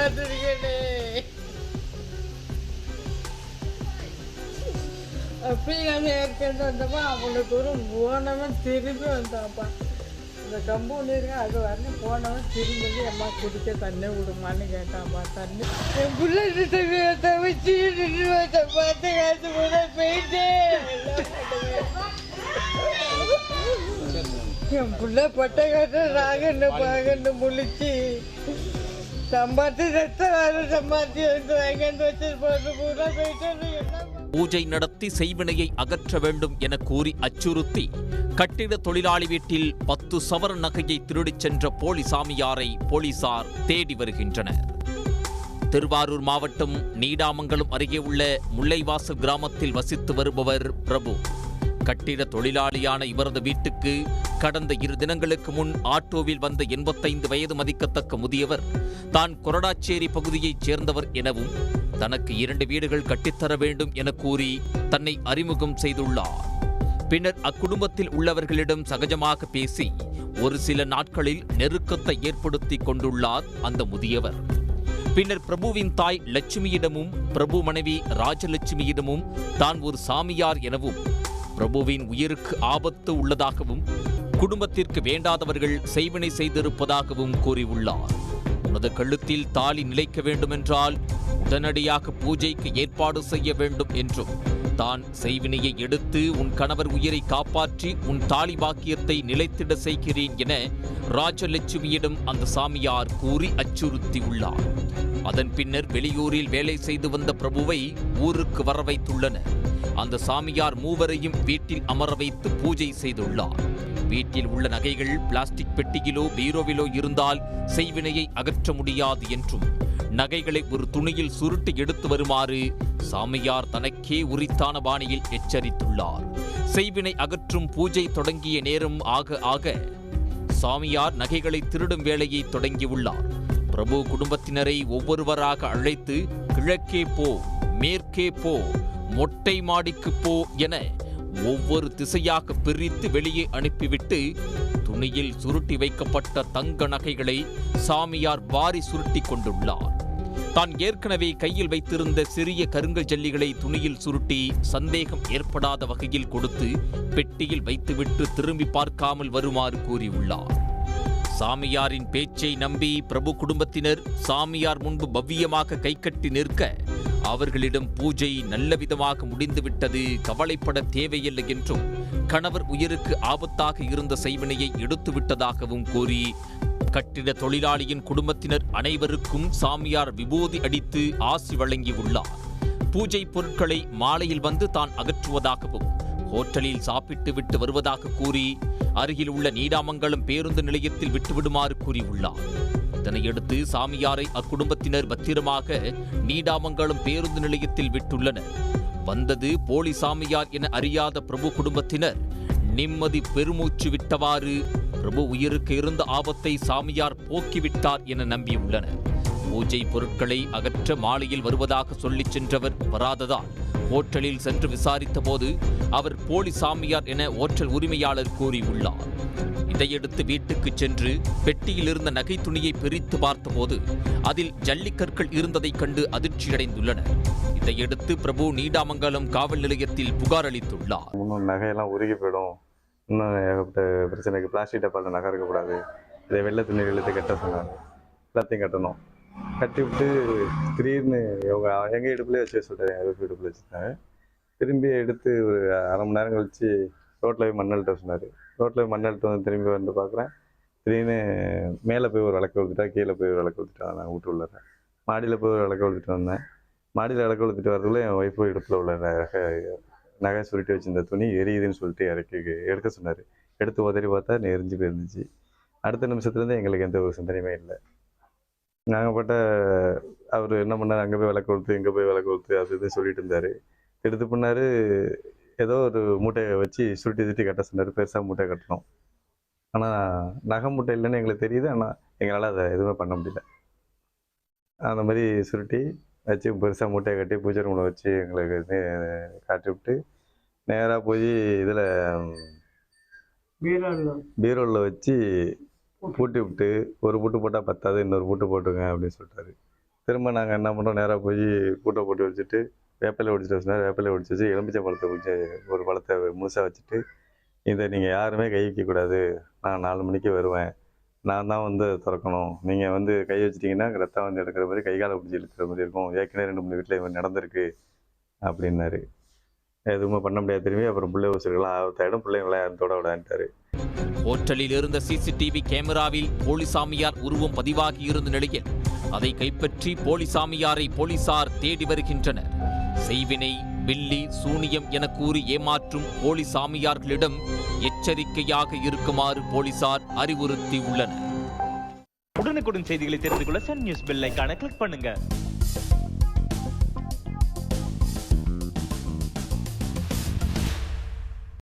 பார்த்துருக்கேனே. அப்படி நம்ம ஏற்கனவே வந்தப்போ அவ்வளோ தூரம் போனவன் திரும்பி வந்தாப்பா. இந்த கம்பவுண்ட் இருக்கா அது வரணும் போனவன் திரும்பி அம்மா குடிக்க தண்ணி விடுமான்னு கேட்டாப்பா. தண்ணி என் பிள்ளை தவிச்சு பார்த்து காசு கூட போயிட்டு என் பிள்ளை பட்டை காட்டு ராகன்னு பாகன்னு முழிச்சு சம்பாத்தி சம்பாத்தி வாங்கன்னு வச்சு போட்டு பூரா போயிட்டு பூஜை நடத்தி செய்வினையை அகற்ற வேண்டும் என கூறி அச்சுறுத்தி கட்டிட தொழிலாளி வீட்டில் 10 சவரன் நகையை திருடிச் சென்ற போலி சாமியாரை போலீசார் தேடி வருகின்றனர். திருவாரூர் மாவட்டம் நீடாமங்கலம் அருகே உள்ள முல்லைவாசல் கிராமத்தில் வசித்து வருபவர் பிரபு. கட்டிட தொழிலாளியான இவரது வீட்டுக்கு கடந்த 2 தினங்களுக்கு முன் ஆட்டோவில் வந்த 85 வயது மதிக்கத்தக்க முதியவர் தான் கொரடாச்சேரி பகுதியைச் சேர்ந்தவர் எனவும் தனக்கு 2 வீடுகள் கட்டித்தர வேண்டும் என கூறி தன்னை அறிமுகம் செய்துள்ளார். பின்னர் அக்குடும்பத்தில் உள்ளவர்களிடம் சகஜமாக பேசி ஒரு சில நாட்களில் நெருக்கத்தை ஏற்படுத்தி கொண்டுள்ளார் அந்த முதியவர். பின்னர் பிரபுவின் தாய் லட்சுமியிடமும் பிரபு மனைவி ராஜலட்சுமியிடமும் தான் ஒரு சாமியார் எனவும் பிரபுவின் உயிருக்கு ஆபத்து உள்ளதாகவும் குடும்பத்திற்கு வேண்டாதவர்கள் செய்வினை செய்திருப்பதாகவும் கூறியுள்ளார். உனது கழுத்தில் தாலி நிலைக்க வேண்டுமென்றால் உடனடியாக பூஜைக்கு ஏற்பாடு செய்ய வேண்டும் என்றும் தான் செய்வினையை எடுத்து உன் கணவர் உயிரை காப்பாற்றி உன் தாலி பாக்கியத்தை நிலைத்திட செய்கிறேன் என ராஜலட்சுமியிடம் அந்த சாமியார் கூறி அச்சுறுத்தியுள்ளார். அதன் பின்னர் வெளியூரில் வேலை செய்து வந்த பிரபுவை ஊருக்கு வர வைத்துள்ளனர். அந்த சாமியார் மூவரையும் வீட்டில் அமர வைத்து பூஜை செய்துள்ளார். வீட்டில் உள்ள நகைகள் பிளாஸ்டிக் பெட்டியிலோ பீரோவிலோ இருந்தால் செய்வினையை அகற்ற முடியாது என்றும் நகைகளை ஒரு துணியில் சுருட்டி எடுத்து வருமாறு சாமியார் தனக்கே உரித்தான பாணியில் எச்சரித்துள்ளார். செய்வினை அகற்றும் பூஜை தொடங்கிய நேரம் ஆக ஆக சாமியார் நகைகளை திருடும் வேலையை தொடங்கியுள்ளார். பிரபு குடும்பத்தினரை ஒவ்வொருவராக அழைத்து கிழக்கே போ, மேற்கே போ, மொட்டை மாடிக்கு போ என ஒவ்வொரு திசையாக பிரித்து வெளியே அனுப்பிவிட்டு துணியில் சுருட்டி வைக்கப்பட்ட தங்க நகைகளை சாமியார் வாரி சுருட்டி கொண்டுள்ளார். தான் ஏற்கனவே கையில் வைத்திருந்த சிறிய கருங்கல் ஜல்லிகளை துணியில் சுருட்டி சந்தேகம் ஏற்படாத வகையில் கொடுத்து பெட்டியில் வைத்துவிட்டு திரும்பி பார்க்காமல் வருமாறு கூறியுள்ளார். சாமியாரின் பேச்சை நம்பி பிரபு குடும்பத்தினர் சாமியார் முன்பு பவ்யமாக கைகட்டி நிற்க அவர்களிடம் பூஜை நல்ல விதமாக முடிந்துவிட்டது, கவலைப்பட தேவையில்லை என்றும் கணவர் உயிருக்கு ஆபத்தாக இருந்த செய்வினையை எடுத்துவிட்டதாகவும் கூறி கட்டிட தொழிலாளியின் குடும்பத்தினர் அனைவருக்கும் சாமியார் விபூதி அடித்து ஆசி வழங்கியுள்ளார். பூஜை பொருட்களை மாலையில் வந்து தான் அகற்றுவதாகவும் ஹோட்டலில் சாப்பிட்டு விட்டு வருவதாக கூறி அருகில் உள்ள நீடாமங்கலம் பேருந்து நிலையத்தில் விட்டுவிடுமாறு கூறியுள்ளார். இதனையடுத்து சாமியாரை அக்குடும்பத்தினர் பத்திரமாக நீடாமங்கலம் பேருந்து நிலையத்தில் விட்டுள்ளனர். வந்தது போலி சாமியார் என அறியாத பிரபு குடும்பத்தினர் நிம்மதி பெருமூச்சு விட்டவாறு பிரபு உயிருக்கு இருந்த ஆபத்தை சாமியார் போக்கிவிட்டார் என நம்பியுள்ளனர். பூஜை பொருட்களை அகற்ற மாலையில் வருவதாக சொல்லிச் சென்றவர் வராததால் ஹோட்டலில் சென்று விசாரித்த போது அவர் போலி சாமியார் என ஓட்டல் உரிமையாளர் கூறியுள்ளார். இதையடுத்து வீட்டுக்கு சென்று பெட்டியில் இருந்த நகை துணியை பிரித்து பார்த்தபோது அதில் ஜல்லிக்கற்கள் இருந்ததைக் கண்டு அதிர்ச்சியடைந்துள்ளனர். இதையடுத்து பிரபு நீடாமங்கலம் காவல் நிலையத்தில் புகார் அளித்துள்ளார். நகையெல்லாம் உருகி போயிடும், இன்னும் ஏகப்பட்ட பிரச்சனைக்கு பிளாஸ்டிக் டப்பாவில் நகை இருக்கக்கூடாது, இதை வெள்ளை துணி எழுத்து கட்ட சொன்னாங்க. எல்லாத்தையும் கட்டணும். கட்டி விட்டு திடீர்னு இவங்க எங்கள் இடுப்புலேயே வச்சு சொல்லிட்டாங்க, எங்கள் இடுப்பில் வச்சுருந்தாங்க. திரும்பி எடுத்து ஒரு அரை மணி நேரம் கழித்து ரோட்டில் போய் மண்ணல்ட்ட சொன்னார். ரோட்டில் போய் மண்ணல்ட்டு வந்து திரும்பி வந்து பார்க்குறேன், திடீர்னு மேலே போய் ஒரு விளக்கு கொளுத்துட்டா, கீழே போய் ஒரு விளக்கு கொளுத்துட்டா. நான் வீட்டு உள்ளேன், மாடியில் போய் ஒரு விளக்கு கொளுத்துட்டு வந்தேன். மாடியில் விளக்கு கொளுத்துட்டு வரதுக்குள்ளே என் ஒய்ஃபு இடுப்பில் உள்ள நகை சுருட்டி வச்சிருந்த துணி எரியுதுன்னு சொல்லிட்டு எடுக்க சொன்னார். எடுத்து உதறி பார்த்தா எரிஞ்சு போயிருந்துச்சு. அடுத்த நிமிஷத்துலேருந்து எங்களுக்கு எந்த ஒரு சிந்தனையுமே இல்லை. நாங்கள் பட்ட அவர் என்ன பண்ணார், அங்கே போய் விளக்கு கொளுத்து, இங்கே போய் விளக்கு கொளுத்து அது இது சொல்லிட்டு இருந்தார். எடுத்து பண்ணார், ஏதோ ஒரு மூட்டையை வச்சு சுருட்டி கட்ட சொன்னார். பெருசாக மூட்டை கட்டணும். ஆனால் நகை மூட்டை இல்லைன்னு எங்களுக்கு தெரியுது, ஆனால் எங்களால் அதை எதுவுமே பண்ண முடியல. அந்த மாதிரி சுருட்டி வச்சு பெருசாக மூட்டையை கட்டி பூஜை ரூமில் வச்சு எங்களுக்கு காட்டி விட்டு நேராக போய் இதில் பீரோவில் வச்சு பூட்டி விட்டு ஒரு பூட்டு போட்டால் பத்தாது, இன்னொரு பூட்டு போட்டுங்க அப்படின்னு சொல்லிட்டாரு. திரும்ப நாங்கள் என்ன பண்ணுறோம், நேராக போய் கூட்டை போட்டு வச்சுட்டு வேப்பிலை ஒடிச்சிட்டு வச்சுனா வேப்பிலை ஒடிச்சு வச்சு எலுமிச்சை பழத்தை ஒடிச்சு ஒரு பழத்தை முழுசாக வச்சுட்டு, இதை நீங்கள் யாருமே கை வைக்கக்கூடாது, நான் 4 மணிக்கு வருவேன், நான் தான் வந்து திறக்கணும், நீங்கள் வந்து கை வச்சிட்டிங்கன்னா ரத்தம் வந்து எடுக்கிற மாதிரி கை காலை பிடிச்சி இழுக்கிற மாதிரி இருக்கும், ஏற்கனவே 2 3 வீட்டில் இது நடந்திருக்கு அப்படின்னாரு. எதுவுமே பண்ண முடியாது திரும்பி. அப்புறம் பிள்ளை ஊசிகளாக ஆபத்தாயிடும், பிள்ளைங்களை யாரும் தொட விடான்ட்டாரு. ஹோட்டலில் இருந்த சிசிடிவி கேமராவில் போலிசாமியார் உருவம் பதிவாகி இருந்த நிலையில் அதை கைப்பற்றி போலிசாமியாரை போலீசார் தேடி வருகின்றனர். செய்வினை, பில்லி, சூனியம் என கூறி ஏமாற்றும் போலிசாமியார்களிடம் எச்சரிக்கையாக இருக்குமாறு போலீசார் அறிவுறுத்தியுள்ளனர். உடனுக்குடன் செய்திகளை தெரிந்து கொள்ள சன் நியூஸ் பெல் ஐகானை கிளிக் பண்ணுங்க.